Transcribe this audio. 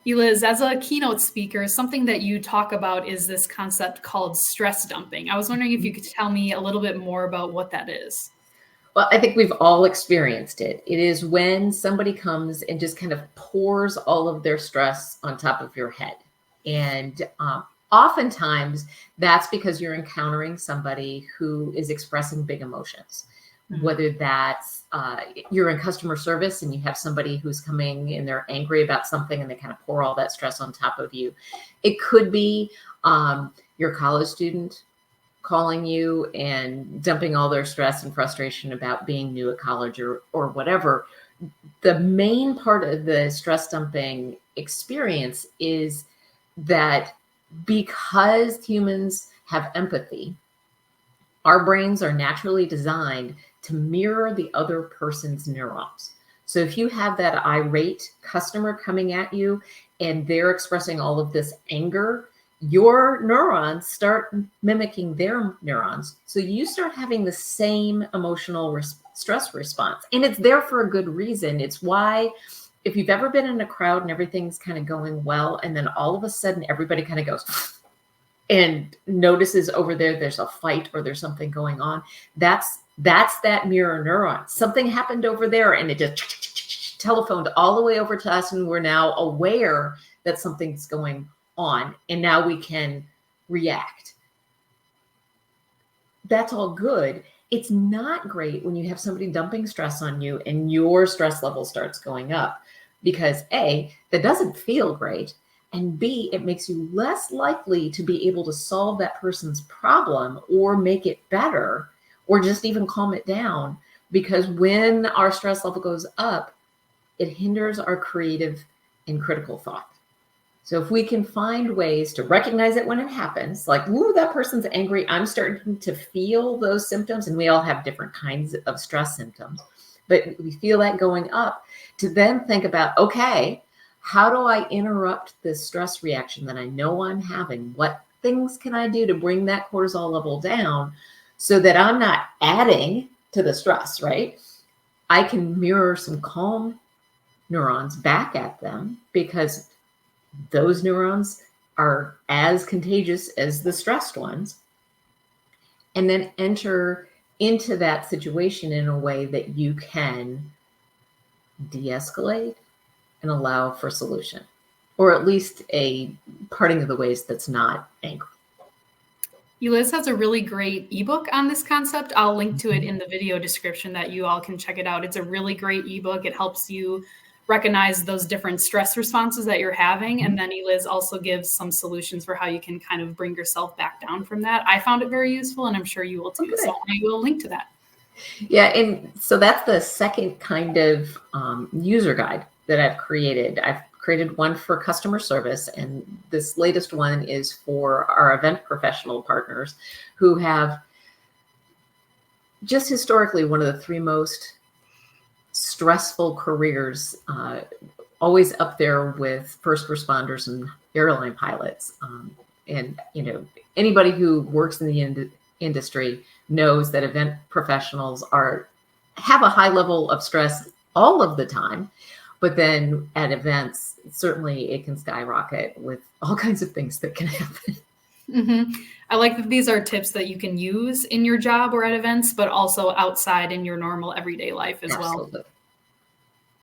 Eliz, as a keynote speaker, something that you talk about is this concept called stress dumping. I was wondering if you could tell me a little bit more about what that is. Well, I think we've all experienced it. It is when somebody comes and just kind of pours all of their stress on top of your head. And oftentimes that's because you're encountering somebody who is expressing big emotions, whether that's you're in customer service and you have somebody who's coming and they're angry about something and they kind of pour all that stress on top of you. It could be your college student calling you and dumping all their stress and frustration about being new at college or whatever. The main part of the stress dumping experience is that because humans have empathy, our brains are naturally designed to mirror the other person's neurons. So if you have that irate customer coming at you and they're expressing all of this anger, your neurons start mimicking their neurons. So you start having the same emotional stress response. And it's there for a good reason. It's why if you've ever been in a crowd and everything's kind of going well, and then all of a sudden everybody kind of goes and notices over there's a fight or there's something going on, that's that mirror neuron. Something happened over there and it just telephoned all the way over to us, and we're now aware that something's going on, and now we can react. That's all good. It's not great when you have somebody dumping stress on you and your stress level starts going up, because A, that doesn't feel great, and B, it makes you less likely to be able to solve that person's problem or make it better or just even calm it down, because when our stress level goes up, it hinders our creative and critical thought. So if we can find ways to recognize it when it happens, like, ooh, that person's angry, I'm starting to feel those symptoms, and we all have different kinds of stress symptoms, but we feel that going up, to then think about, okay, how do I interrupt this stress reaction that I know I'm having? What things can I do to bring that cortisol level down so that I'm not adding to the stress, right? I can mirror some calm neurons back at them, because those neurons are as contagious as the stressed ones, and then enter into that situation in a way that you can de-escalate and allow for solution, or at least a parting of the ways that's not angry. Eliz has a really great ebook on this concept. I'll link to it in the video description that you all can check it out. It's a really great ebook. It helps you recognize those different stress responses that you're having. And then Eliz also gives some solutions for how you can kind of bring yourself back down from that. I found it very useful, and I'm sure you will too. Okay. So I will link to that. Yeah, and so that's the second kind of user guide that I've created. I've created one for customer service, and this latest one is for our event professional partners who have just historically one of the three most stressful careers, always up there with first responders and airline pilots. And anybody who works in the industry knows that event professionals have a high level of stress all of the time, but then at events, certainly it can skyrocket with all kinds of things that can happen. Mm-hmm. I like that these are tips that you can use in your job or at events, but also outside in your normal everyday life as well.